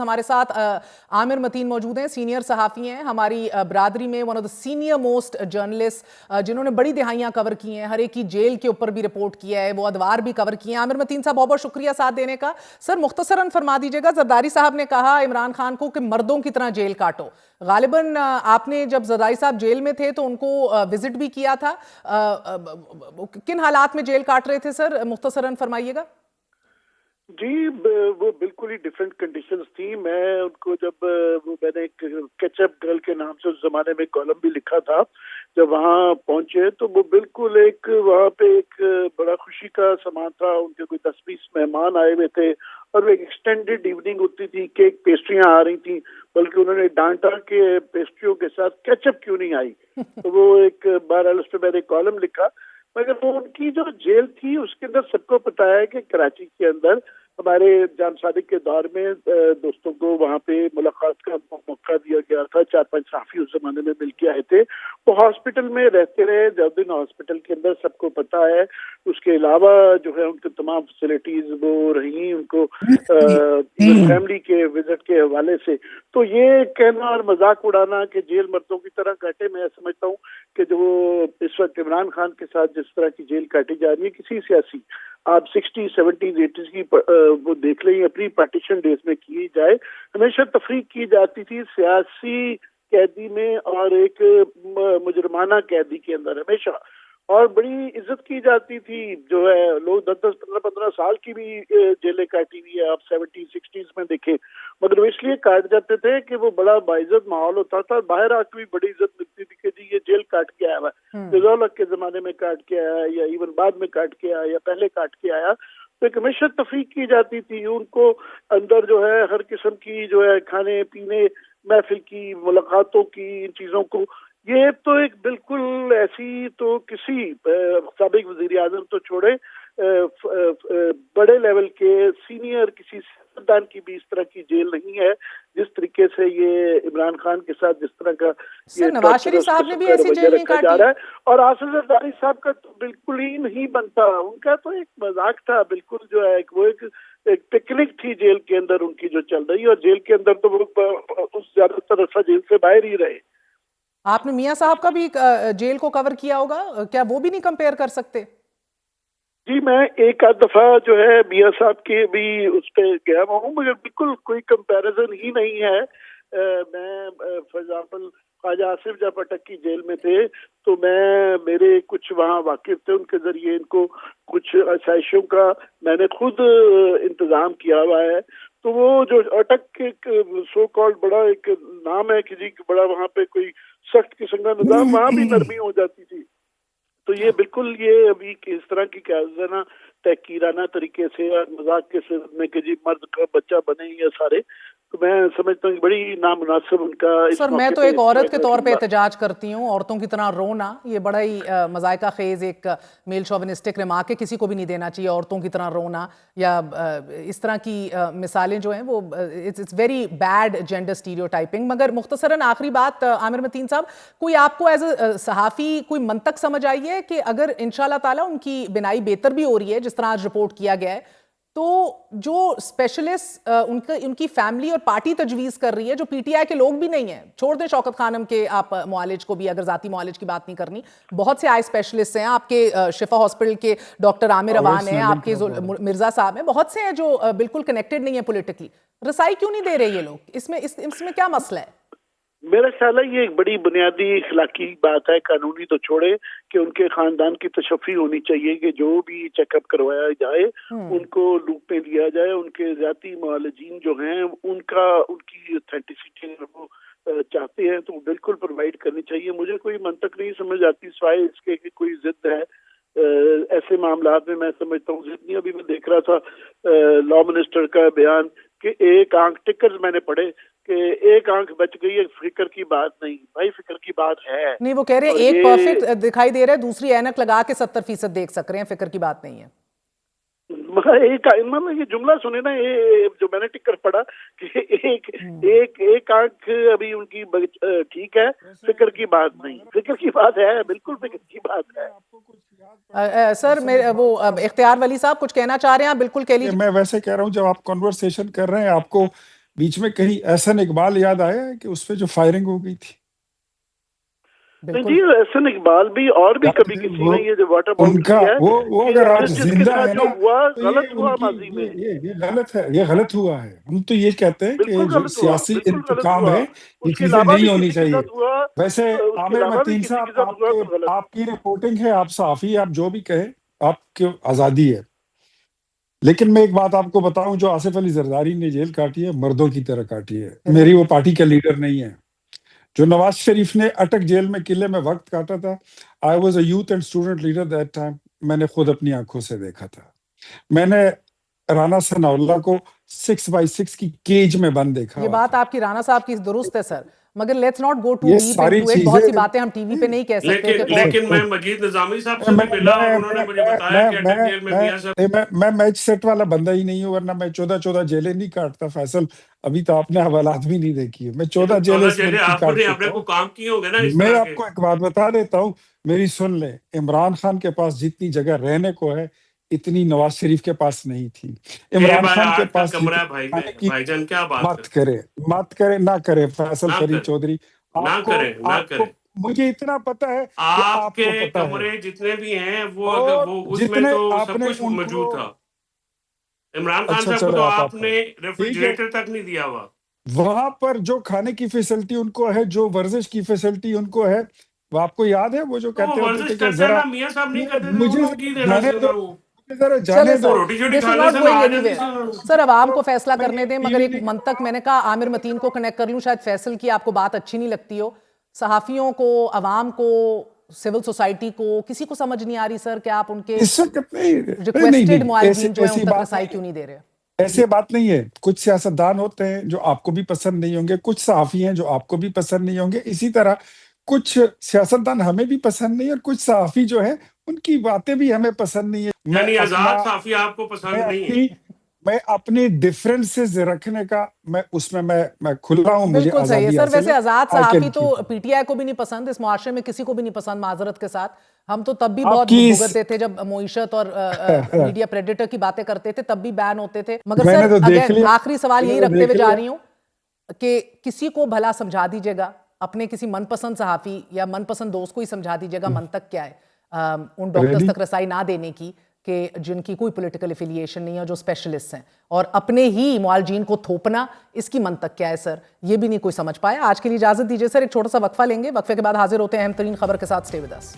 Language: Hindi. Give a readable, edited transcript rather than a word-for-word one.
हमारे साथ आमिर मतीन मौजूद हैं, सीनियर सहाफ़ी हैं हमारी बरादरी में, one of the senior most journalist जिन्होंने बड़ी दिहाइयां कवर की हैं, हर एक की जेल के ऊपर भी रिपोर्ट किया है, वो अदवार भी कवर किए हैं। आमिर मतीन साहब, बहुत बहुत शुक्रिया साथ देने का। सर, मुख्तसरन फरमा दीजिएगा, जरदारी साहब ने कहा इमरान खान को कि मर्दों की तरह जेल काटो। गालिबन आपने जब जरदारी साहब जेल में थे तो उनको विजिट भी किया था, किन हालात में जेल काट रहे थे सर, मुख्तसरन फरमाइएगा। जी, वो बिल्कुल ही डिफरेंट कंडीशंस थी। मैं उनको जब मैंने एक केचप गर्ल के नाम से उस जमाने में कॉलम भी लिखा था, जब वहाँ पहुंचे तो वो बिल्कुल एक वहाँ पे एक बड़ा खुशी का समा था। उनके कोई 10-20 मेहमान आए हुए थे और एक एक्सटेंडेड इवनिंग होती थी, केक पेस्ट्रियां आ रही थी, बल्कि उन्होंने डांटा कि पेस्ट्रियों के साथ केचप क्यों नहीं आई। तो वो एक बहरहाल उस पर मैंने कॉलम लिखा। मगर वो उनकी जो जेल थी उसके अंदर सबको पता है कि कराची के अंदर हमारे जान सादिक के दौर में दोस्तों को वहाँ पे मुलाकात का मौका दिया गया था। 4-5 सहाफी उस जमाने में मिलके आए थे। वो हॉस्पिटल में रहते रहे 10 दिन हॉस्पिटल के अंदर, सबको पता है। उसके अलावा जो है उनके तमाम फैसिलिटीज वो रही उनको फैमिली के विजिट के हवाले से। तो ये कहना और मजाक उड़ाना कि जेल मर्दों की तरह काटे, मैं समझता हूँ कि जो इस वक्त इमरान खान के साथ जिस तरह की जेल काटी जा रही है, किसी सियासी आप 60, 70, 80 की वो देख लें, अपनी पार्टीशन डेज में की जाए, हमेशा तफरीक की जाती थी सियासी कैदी में और एक मुजरमाना कैदी के अंदर हमेशा, और बड़ी इज्जत की जाती थी। जो है लोग 10-10, 15-15 साल की भी जेलें काटी हुई है, आप 70-60s में देखें। मगर वो इसलिए काट जाते थे कि वो बड़ा बाइज्जत माहौल होता था, बाहर आके भी बड़ी इज्जत मिलती थी कि जी ये जेल काट के आया हुआ है, रज़ौलक के जमाने में काट के आया या इवन बाद में काट के आया या पहले काट के आया। तो एक हमेशा तफरीक की जाती थी उनको। अंदर जो है हर किस्म की जो है खाने पीने, महफिल की, मुलाकातों की, इन चीजों को, ये तो एक बिल्कुल ऐसी तो किसी साबिक वजीर आजम तो छोड़े, बड़े लेवल के सीनियर किसी सियासतदान की भी इस तरह की जेल नहीं है जिस तरीके से ये इमरान खान के साथ जिस तरह का ये नवाज शरीफ साहब ने भी ऐसी जेल नहीं काटी जा रहा है। और आसिफ जरदारी साहब का तो बिल्कुल ही नहीं बनता, उनका तो एक मजाक था बिल्कुल, जो है वो एक पिकनिक थी जेल के अंदर उनकी जो चल रही, और जेल के अंदर तो वो उस ज्यादातर अरसा जेल से बाहर ही रहे। आपने मियां साहब का भी जेल को कवर किया होगा, क्या वो भी नहीं कंपेयर कर सकते? जी, मैं एक आध दफा जो है मियां साहब के भी उस पर गया हुआ हूँ, मगर बिल्कुल कोई कंपैरिजन ही नहीं है। मैं फॉर एग्जाम्पल ख्वाजा आसिफ जब अटक की जेल में थे तो मेरे कुछ वहाँ वाकिफ थे, उनके जरिए इनको कुछ आसाइशों का मैंने खुद इंतजाम किया हुआ है। तो वो जो अटक के सो कॉल्ड बड़ा एक नाम है कि जी बड़ा वहाँ पे कोई सख्त किस्म का निजाम, वहाँ भी नरमी हो जाती थी। तो ये बिल्कुल ये अभी इस तरह की क्या है ना, तहकीराना तरीके से और मजाक के सिर में कि जी मर्द का बच्चा बने ये सारे, तो मैं समझता हूँ बड़ी नामुनासिब उनका। सर, मैं तो एक औरत के तौर पे एहतजाज करती हूँ, औरतों की तरह रोना ये बड़ा ही मजायका खेज एक मेल शोविनिस्टिक रिमार्क है, किसी को भी नहीं देना चाहिए औरतों की तरह रोना या इस तरह की मिसालें जो हैं वो it's very bad gender stereotyping. मगर मुख्तसरन आखिरी बात आमिर मतीन साहब, कोई आपको एज अ सहाफ़ी कोई मंतक समझ आई है कि अगर इंशाल्लाह ताला उनकी बिनाई बेहतर भी हो रही है जिस तरह आज रिपोर्ट किया गया है, तो जो स्पेशलिस्ट उनकी फैमिली और पार्टी तजवीज़ कर रही है, जो पीटीआई के लोग भी नहीं है, छोड़ दें शौकत खानम के आप मुआलिज को भी, अगर जाती मुआलिज की बात नहीं करनी, बहुत से आई स्पेशलिस्ट हैं आपके, शिफा हॉस्पिटल के डॉक्टर आमिर अवान हैं, आपके मिर्जा साहब हैं, बहुत से हैं जो बिल्कुल कनेक्टेड नहीं है पॉलिटिकली। रसाई क्यों नहीं दे रहे ये लोग? इसमें क्या मसला है? मेरा ख्याल है ये एक बड़ी बुनियादी इखलाकी बात है, कानूनी तो छोड़े, कि उनके खानदान की तशफ़ी होनी चाहिए कि जो भी चेकअप करवाया जाए उनको लूप में लिया जाए, उनके ज़ाती मुआलिजीन जो हैं उनकी ऑथेंटिसिटी वो चाहते हैं तो बिल्कुल प्रोवाइड करनी चाहिए। मुझे कोई मंतक नहीं समझ आती सिवाय इसके कि कोई जिद है। ऐसे मामला में मैं समझता हूँ जिद नहीं। अभी मैं देख रहा था लॉ मिनिस्टर का बयान कि एक आंख टिकर्स मैंने पढ़े कि एक आंख बच गई है, फिक्र की बात नहीं। भाई फिक्र की बात है। नहीं, वो कह रहे हैं एक परफेक्ट दिखाई दे रहा है, दूसरी ऐनक लगा के 70% देख सक रहे हैं, फिक्र की बात नहीं है। मतलब ये जुमला सुने ना, ये जो मैंने टिकर पढ़ा कि एक आंख अभी उनकी ठीक है, फिक्र की बात नहीं। फिक्र की बात है, बिल्कुल फिक्र की बात है। सर मेरे वो इख्तियार वली साहब कुछ कहना चाह रहे हैं, आप बिल्कुल कह लीजिए। मैं वैसे कह रहा हूँ जब आप कॉन्वर्सेशन कर रहे हैं आपको बीच में कहीं एहसन इकबाल याद आया है कि उस पे जो फायरिंग हो गई थी? जी, एहसन इकबाल भी और भी कभी किसी ने ये जो वाटर उनका है वो अगर आज जिसके जिंदा साथ है जो ना, हुआ तो गलत हुआ माजी में। ये गलत है, ये गलत हुआ है। हम तो ये कहते हैं कि बिल्कुल जो गलत हुआ, सियासी बिल्कुल गलत इंतकाम हुआ। है, ये उसके चीजें अलावा नहीं भी होनी किसी के चाहिए। साथ हुआ, वैसे उसके आमिर अलावा भी मतीन किसी के साहब, साथ हुआ तो गलत। आपकी रिपोर्टिंग है, आप सहाफी, आप जो भी कहें, आपकी आजादी है। लेकिन मैं एक बात आपको बताऊं, जो आसिफ अली जरदारी ने जेल काटी है, मर्दों की तरह काटी है। मेरी वो पार्टी का लीडर नहीं है। जो नवाज शरीफ ने अटक जेल में किले में वक्त काटा था, I was a youth and student leader that time, मैंने खुद अपनी आंखों से देखा था। मैंने राना सनाउल्लाह को 6x6 की केज में बंद देखा ये हुआ बात था। आपकी राणा साहब की दुरुस्त है सर, मगर लेट्स नॉट गो टू ये डीप सारी इनटू इट। बहुत सी चीजें बातें हम टीवी पे नहीं कह सकते कि लेकिन मैं मजीद निजामी साहब से भी मिला और उन्होंने मुझे बताया कि अटक जेल में मियां साहब। मैं मैच सेट वाला बंदा ही नहीं हूँ, वरना मैं 14 जेलें नहीं काटता फैसल। अभी तो आपने हवालात भी नहीं देखी है। मैं 14 जेलें इस मुल्क की काट चुका आपने को हूँ। काम किए होंगे ना इस मैं तरह के। आपको एक बात बता देता हूँ, मेरी सुन ले। इमरान खान के पास जितनी जगह रहने को है, इतनी नवाज शरीफ के पास नहीं थी। इमरान खान के 6x8 का पास कमरा है जितनी खाने की, भाईजान, क्या बात मत करे, ना करे फैसल ना फरीद करे चौधरी। ना आपको करे ना आपको करे। मुझे इतना पता है कि आपके आपको पता है। कमरे जितने भी हैं और वो उसमें जितने तो सब आपने कुछ उनको, मौजूद था। इमरान खान अच्छा साहब को चलो तो आप आपने करो, ठीक है। रेफ्रिजरेटर तक नहीं दिया हुआ। वहां पर जो खाने की फैसिलिटी उनको है, जो वर्जिश की फैसिलिटी उनको है, वो आपको याद है? वो जो तो वो कहते होते वर्जिश थे कि करते जरा ना, मियां साहब नहीं करते थे, मुझे उन्होंने की देना जाने सी दो, उन्होंने। मुझे जरा चले जाने दो। सर, रोटी शोटी दिस खा इज ले नॉट सर, गोइंग आ जाती एनीवेयर सी। सर। अब आवाम तो को फैसला मैं करने दें, ये मगर टीवी एक नहीं मंतक मैंने कहा आमिर मतीन को कनेक्ट कर लूं, शायद फैसल की आपको बात अच्छी नहीं लगती हो। सहाफियों को, अवाम को, सिविल सोसाइटी को, किसी को समझ नहीं आ रही सर कि आप उनके इस वक्त रिक्वेस्टेड ऐसी मुआलजीन जो है ऐसी उन तक बात रसाई नहीं क्यों है। नहीं दे रहे? ऐसे बात नहीं है। कुछ सियासतदान होते हैं जो आपको भी पसंद नहीं होंगे, कुछ सहाफी हैं जो आपको भी पसंद नहीं होंगे। इसी तरह कुछ सियासतदान हमें भी पसंद नहीं है, और कुछ सहाफी जो है उनकी बातें भी हमें पसंद नहीं है। यानी आजाद साफी आपको पसंद नहीं है? मैं अपनी डिफरेंसेस रखने का, मैं उसमें मैं खुला हूं, मुझे बिल्कुल सही है आजादी सर। हासिल वैसे है। आजाद आई कैन सहाफी तो कीप पीटीआई को भी नहीं पसंद, इस मुआशरे में किसी को भी नहीं पसंद, माजरत के साथ। हम तो तब भी बहुत आपकी भुगतते थे जब मोइशत और मीडिया प्रेडेटर की बातें करते थे, तब भी बैन होते थे। मगर मैंने सर तो देख अगेन लिया, आखिरी सवाल यही मैंने तो रखते हुए देख जा लिया। रही हूँ कि किसी को भला समझा दीजिएगा, अपने किसी मनपसंद सहाफी या मनपसंद दोस्त को ही समझा दीजिएगा मंतक क्या है उन डॉक्टर्स रेडी तक रसाई ना देने की, कि जिनकी कोई पॉलिटिकल एफिलिएशन नहीं है, जो स्पेशलिस्ट हैं, और अपने ही मुआलजीन को थोपना, इसकी मंतक क्या है सर? ये भी नहीं कोई समझ पाया। आज के लिए इजाजत दीजिए सर, एक छोटा सा वक्फा लेंगे, वक्फे के बाद हाजिर होते हैं अहम तरीन खबर के साथ। Stay with us.